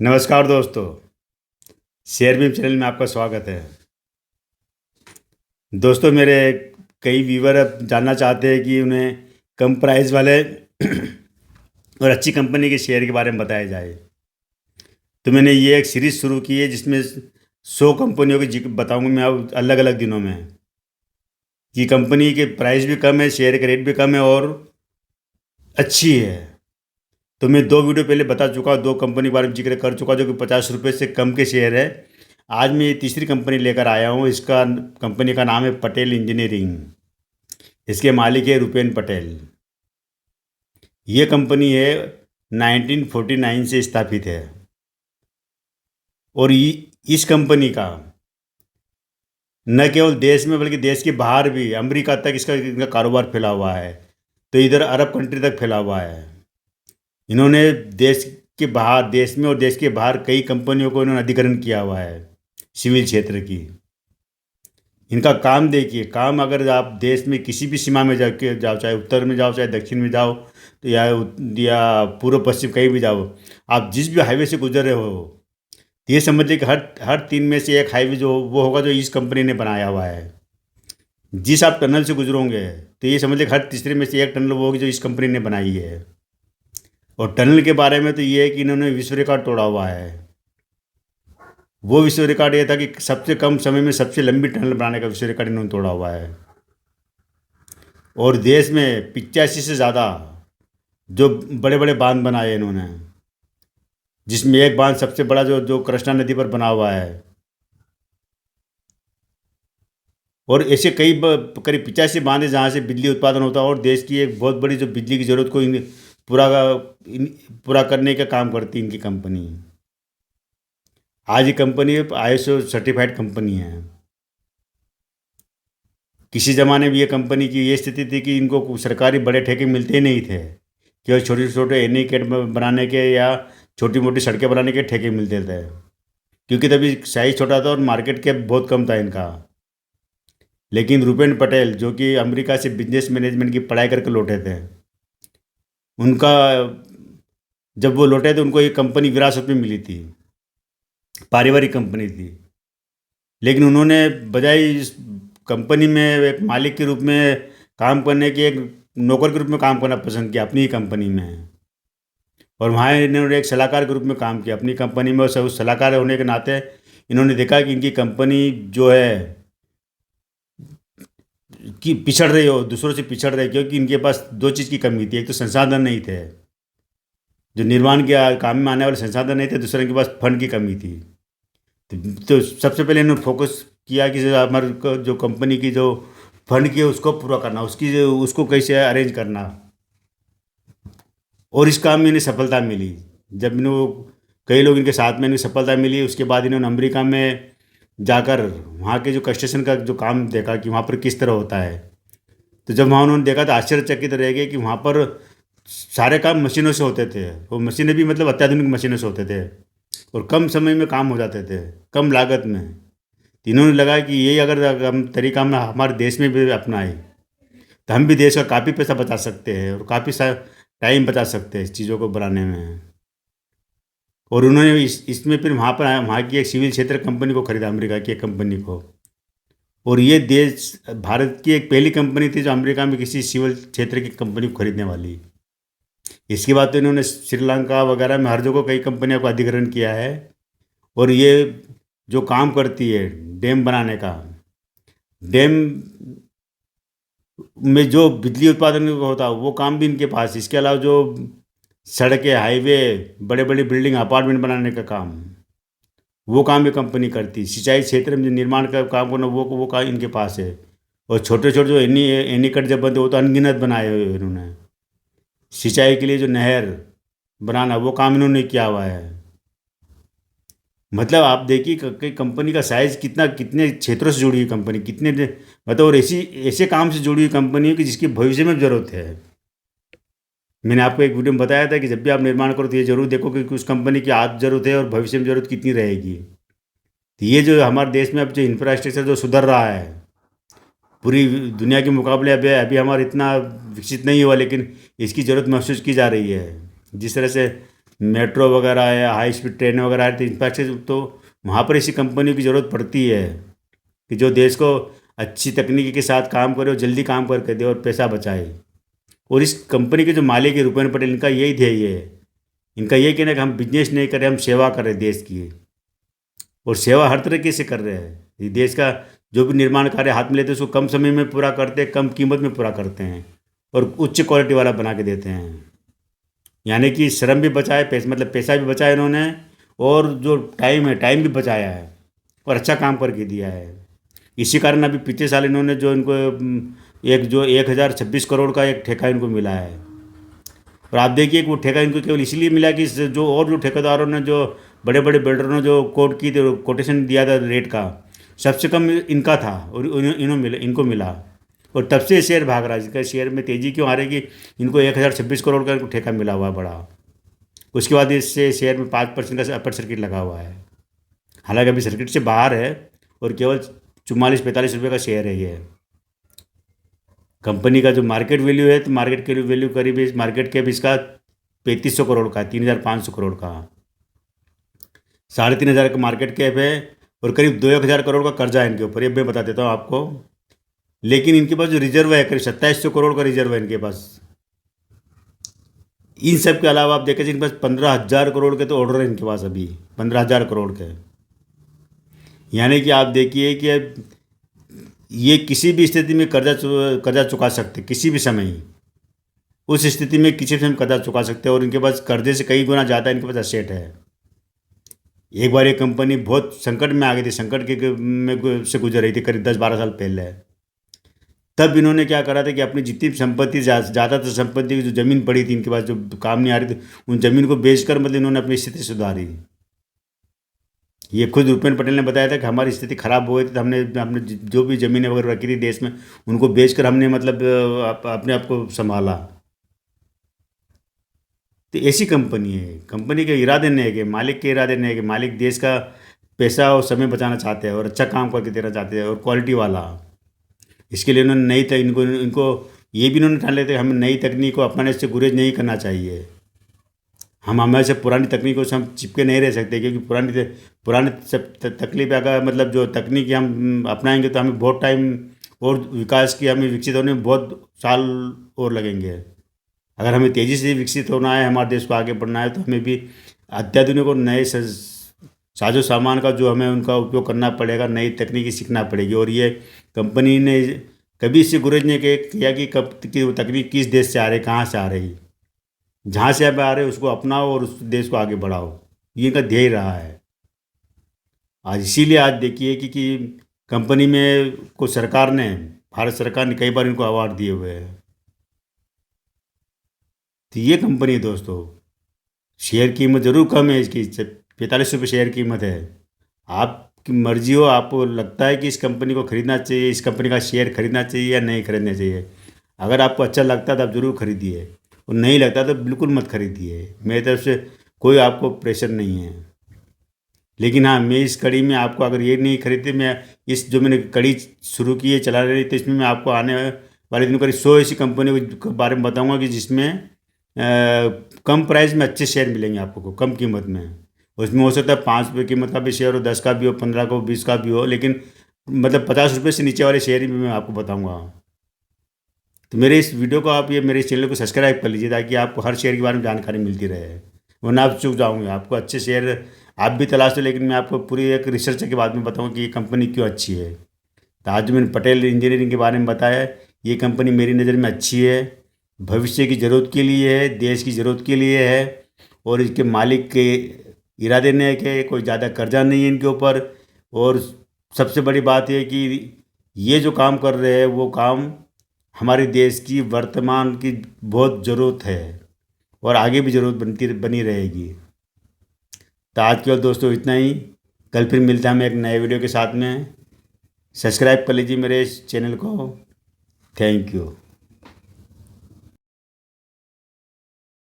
नमस्कार दोस्तों। Share beam channel में आपका स्वागत है। दोस्तों, मेरे कई व्यूवर अब जानना चाहते हैं कि उन्हें कम प्राइस वाले और अच्छी कंपनी के शेयर के बारे में बताया जाए। तो मैंने ये एक सीरीज़ शुरू की है जिसमें 100 कंपनियों की बताऊंगा मैं अब अलग अलग दिनों में, कि कंपनी के प्राइस भी कम है, शेयर का रेट भी कम है और अच्छी है। तो मैं 2 वीडियो पहले बता चुका हूँ, 2 कंपनी के बारे में जिक्र कर चुका, जो कि 50 रुपये से कम के शेयर है। आज मैं ये तीसरी कंपनी लेकर आया हूँ। इसका कंपनी का नाम है पटेल इंजीनियरिंग। इसके मालिक है रुपेन पटेल। ये कंपनी है 1949 से स्थापित है। और इस कंपनी का न केवल देश में बल्कि देश के बाहर भी, अमेरिका तक इनका कारोबार फैला हुआ है। तो इधर अरब कंट्री तक फैला हुआ है। इन्होंने देश के बाहर, देश में और देश के बाहर कई कंपनियों को इन्होंने अधिग्रहण किया हुआ है सिविल क्षेत्र की। इनका काम देखिए, काम अगर आप देश में किसी भी सीमा में जाओ, चाहे उत्तर में जाओ चाहे दक्षिण में जाओ, तो या पूर्व पश्चिम कहीं भी जाओ, आप जिस भी हाईवे से गुजर रहे हो, तो ये समझिए कि हर हर 3 में से 1 हाईवे जो वो होगा जो इस कंपनी ने बनाया हुआ है। जिस आप टनल से गुजरोगे तो ये समझिए कि हर तीसरे में से 1 टनल वो होगी जो इस कंपनी ने बनाई है। और टनल के बारे में तो ये है कि इन्होंने विश्व रिकॉर्ड तोड़ा हुआ है। वो विश्व रिकॉर्ड ये था कि सबसे कम समय में सबसे लंबी टनल बनाने का विश्व रिकॉर्ड इन्होंने तोड़ा हुआ है। और देश में 85 से ज़्यादा जो बड़े बड़े बांध बनाए इन्होंने, जिसमें एक बांध सबसे बड़ा जो जो कृष्णा नदी पर बना हुआ है। और ऐसे करीब 85 बांध है जहाँ से बिजली उत्पादन होता है और देश की एक बहुत बड़ी जो बिजली की ज़रूरत को पूरा पूरा करने का काम करती है इनकी कंपनी। आज ये कंपनी ISO सर्टिफाइड कंपनी है। किसी ज़माने में ये कंपनी की ये स्थिति थी कि इनको सरकारी बड़े ठेके मिलते ही नहीं थे, केवल छोटे छोटे एनीकट बनाने के या छोटी मोटी सड़कें बनाने के ठेके मिलते थे, क्योंकि तभी साइज छोटा था और मार्केट कैप बहुत कम था इनका। लेकिन रुपेन पटेल, जो कि अमेरिका से बिजनेस मैनेजमेंट की पढ़ाई करके लौटे थे, उनका जब वो लौटे तो उनको ये कंपनी विरासत में मिली थी, पारिवारिक कंपनी थी। लेकिन उन्होंने बजाय इस कंपनी में एक मालिक के रूप में काम करने के, एक नौकर के रूप में काम करना पसंद किया अपनी ही कंपनी में। और वहाँ इन्होंने एक सलाहकार के रूप में काम किया अपनी कंपनी में। और उस सलाहकार होने के नाते इन्होंने देखा कि इनकी कंपनी जो है कि पिछड़ रही हो, दूसरों से पिछड़ रही, क्योंकि इनके पास 2 चीज़ की कमी थी। एक तो संसाधन नहीं थे, जो निर्माण के काम में आने वाले संसाधन नहीं थे। दूसरे इनके पास फंड की कमी थी। तो सबसे पहले इन्होंने फोकस किया कि जो हमारे जो कंपनी की जो फंड की है उसको पूरा करना, उसको कैसे अरेंज करना। और इस काम में इन्हें सफलता मिली। जब इन्हों कई लोग इनके साथ में इन्हें सफलता मिली, उसके बाद इन्होंने अमेरिका में जाकर वहाँ के जो कंस्ट्रक्शन का जो काम देखा कि वहाँ पर किस तरह होता है। तो जब वहाँ उन्होंने देखा तो आश्चर्यचकित रह गए कि वहाँ पर सारे काम मशीनों से होते थे। वो मशीनें भी मतलब अत्याधुनिक मशीनों से होते थे और कम समय में काम हो जाते थे, कम लागत में। तो इन्होंने लगा कि यही अगर हम तरीका हम हमारे देश में भी अपनाए तो हम भी देश का काफ़ी पैसा बचा सकते हैं और काफ़ी सा टाइम बचा सकते हैं इस चीज़ों को बनाने में। और उन्होंने इसमें फिर वहाँ की एक सिविल क्षेत्र कंपनी को खरीदा, अमेरिका की एक कंपनी को। और ये देश भारत की एक पहली कंपनी थी जो अमेरिका में किसी सिविल क्षेत्र की कंपनी को खरीदने वाली। इसके बाद तो इन्होंने श्रीलंका वगैरह में हर जगह कई कंपनियों को अधिग्रहण किया है। और ये जो काम करती है डैम बनाने का, डैम में जो बिजली उत्पादन होता है वो काम भी इनके पास है। इसके अलावा जो सड़कें, हाईवे, बड़े बड़े बिल्डिंग, अपार्टमेंट बनाने का काम, वो काम ये कंपनी करती है। सिंचाई क्षेत्र में जो निर्माण का काम करना वो काम इनके पास है। और छोटे छोटे जो एनीकट जब बनते वो तो अनगिनत बनाए हुए हैं इन्होंने। सिंचाई के लिए जो नहर बनाना वो काम इन्होंने किया हुआ है। मतलब आप देखिए कि कंपनी का साइज कितना, कितने क्षेत्रों से जुड़ी हुई कंपनी, मतलब और ऐसे काम से जुड़ी हुई कंपनी है कि जिसकी भविष्य में ज़रूरत है। मैंने आपको एक वीडियो में बताया था कि जब भी आप निर्माण करो तो ये जरूर देखो कि उस कंपनी की आज ज़रूरत है और भविष्य में ज़रूरत कितनी रहेगी। तो ये जो हमारे देश में अब जो इंफ्रास्ट्रक्चर जो सुधर रहा है पूरी दुनिया के मुकाबले, अभी अभी हमारा इतना विकसित नहीं हुआ, लेकिन इसकी ज़रूरत महसूस की जा रही है। जिस तरह से मेट्रो वगैरह है, हाई स्पीड ट्रेन वगैरह है, तो इंफ्रास्ट्रक्चर तो वहाँ पर ऐसी कंपनियों की ज़रूरत पड़ती है कि जो देश को अच्छी तकनीकी के साथ काम करे और जल्दी काम करके दे और पैसा बचाए। और इस कंपनी के जो मालिक है रूपेन पटेल, इनका यही ध्येय है। इनका यही कहना है कि हम बिजनेस नहीं कर रहे, हम सेवा कर रहे हैं देश की, और सेवा हर तरीके से कर रहे हैं। ये देश का जो भी निर्माण कार्य हाथ में लेते हैं उसको कम समय में पूरा करते हैं, कम कीमत में पूरा करते हैं और उच्च क्वालिटी वाला बना के देते हैं। यानी कि श्रम भी बचाए, मतलब पैसा भी बचाया इन्होंने, और जो टाइम है टाइम भी बचाया है और अच्छा काम करके दिया है। इसी कारण अभी पिछले साल इन्होंने जो इनको एक जो 1026 करोड़ का एक ठेका इनको मिला है। और आप देखिए कि वो ठेका इनको केवल इसलिए मिला कि जो और जो ठेकेदारों ने, जो बड़े बड़े बिल्डरों ने जो कोटेशन दिया था रेट का, सबसे कम इनका था और इनको मिला। और तब से ये शेयर भाग रहा है। इसका शेयर में तेज़ी क्यों आ रही है कि इनको 1026 करोड़ का इनको ठेका मिला हुआ है बड़ा। उसके बाद इससे शेयर में 5% का अपर सर्किट लगा हुआ है। हालांकि अभी सर्किट से बाहर है और केवल 44-45 रुपये का शेयर है ये। कंपनी का जो मार्केट वैल्यू है, तो मार्केट के वैल्यू करीब इस मार्केट कैप इसका 3500 करोड़ का, 3500 करोड़ का, 3500 का मार्केट कैप है। और करीब 2000 करोड़ का कर्जा है इनके ऊपर, ये मैं बता देता हूँ आपको। लेकिन इनके पास जो रिजर्व है करीब 2700 करोड़ का रिजर्व है इनके पास। इन सब के अलावा आप देखें इनके पास 15,000 करोड़ के तो ऑर्डर है इनके पास अभी, 15,000 करोड़ के। यानी कि आप देखिए कि ये किसी भी स्थिति में कर्जा चुका सकते, किसी भी समय ही उस स्थिति में किसी भी समय कर्जा चुका सकते हैं। और इनके पास कर्जे से कई गुना ज़्यादा इनके पास एसेट है। एक बार ये कंपनी बहुत संकट में आ गई थी, संकट के में से गुजर रही थी करीब 10-12 साल पहले। तब इन्होंने क्या करा था कि अपनी जितनी संपत्ति, ज़्यादातर संपत्ति की जो ज़मीन पड़ी थी इनके पास, जो काम नहीं आ रही थी, उन ज़मीन को बेचकर मतलब इन्होंने अपनी स्थिति सुधारी। ये खुद भूपेंद्र पटेल ने बताया था कि हमारी स्थिति खराब हो गई थी, तो हमने हमने जो भी ज़मीनें वगैरह रखी थी देश में, उनको बेचकर हमने मतलब अपने आप को संभाला। तो ऐसी कंपनी है। कंपनी के इरादे नहीं है कि मालिक के इरादे नहीं है कि मालिक देश का पैसा और समय बचाना चाहते हैं और अच्छा काम करके देना चाहते हैं और क्वालिटी वाला। इसके लिए उन्होंने इनको इनको ये भी इन्होंने ठान लेते हैं हमें नई तकनीक को अपनाने से गुरेज नहीं करना चाहिए। हम हमेशा पुरानी तकनीकों से हम चिपके नहीं रह सकते, क्योंकि पुरानी सब तकलीफ अगर मतलब जो तकनीक हम अपनाएंगे तो हमें बहुत टाइम और विकास की, हमें विकसित होने में बहुत साल और लगेंगे। अगर हमें तेज़ी से विकसित होना है, हमारे देश को आगे बढ़ना है, तो हमें भी अत्याधुनिक और नए साजो सामान का जो हमें उनका उपयोग करना पड़ेगा, नई तकनीकी सीखना पड़ेगी। और ये कंपनी ने कभी इससे गुरेज नहीं किया कि कब की वो तकनीक किस देश से आ रही, कहाँ से आ रही। जहाँ से आप आ रहे उसको अपनाओ और उस देश को आगे बढ़ाओ, ये इनका ध्येय रहा है। आज इसीलिए आज देखिए कि कंपनी में को सरकार ने, भारत सरकार ने कई बार इनको अवार्ड दिए हुए हैं। तो ये कंपनी है दोस्तों। शेयर कीमत ज़रूर कम है इसकी, 45 रुपये शेयर कीमत है। आपकी मर्जी हो, आपको लगता है कि इस कंपनी को खरीदना चाहिए, इस कंपनी का शेयर खरीदना चाहिए या नहीं खरीदना चाहिए। अगर आपको अच्छा लगता है तो आप ज़रूर खरीदिए, और नहीं लगता तो बिल्कुल मत खरीदिए। मेरी तरफ से कोई आपको प्रेशर नहीं है। लेकिन हाँ, मैं इस कड़ी में आपको, अगर ये नहीं खरीदते, मैं इस जो मैंने कड़ी शुरू की है, चला रही, तो इसमें मैं आपको आने वाले दिनों करीब 100 ऐसी कंपनियों के बारे में बताऊंगा कि जिसमें कम प्राइस में अच्छे शेयर मिलेंगे आपको, कम कीमत में। उसमें हो सकता है 5 रुपये कीमत का भी शेयर हो, 10 का भी हो, 15 का हो, 20 का भी हो, लेकिन मतलब 50 रुपये से नीचे वाले शेयर ही मैं आपको बताऊँगा। तो मेरे इस वीडियो को आप, ये मेरे इस चैनल को सब्सक्राइब कर लीजिए, ताकि आपको हर शेयर के बारे में जानकारी मिलती रहे, वरना आप चूक जाओगे। आपको अच्छे शेयर आप भी तलाश लो, लेकिन मैं आपको पूरी एक रिसर्च के बाद में बताऊँगा कि ये कंपनी क्यों अच्छी है। तो आज जो मैंने पटेल इंजीनियरिंग के बारे में बताया, ये कंपनी मेरी नज़र में अच्छी है, भविष्य की ज़रूरत के लिए है, देश की ज़रूरत के लिए है। और इसके मालिक के इरादे ने कि कोई ज़्यादा कर्जा नहीं है इनके ऊपर। और सबसे बड़ी बात यह कि ये जो काम कर रहे हैं वो काम हमारे देश की वर्तमान की बहुत ज़रूरत है और आगे भी ज़रूरत बनी रहेगी। तो आज केवल दोस्तों इतना ही। कल फिर मिलते हैं हम एक नए वीडियो के साथ में। सब्सक्राइब कर लीजिए मेरे इस चैनल को। Thank you.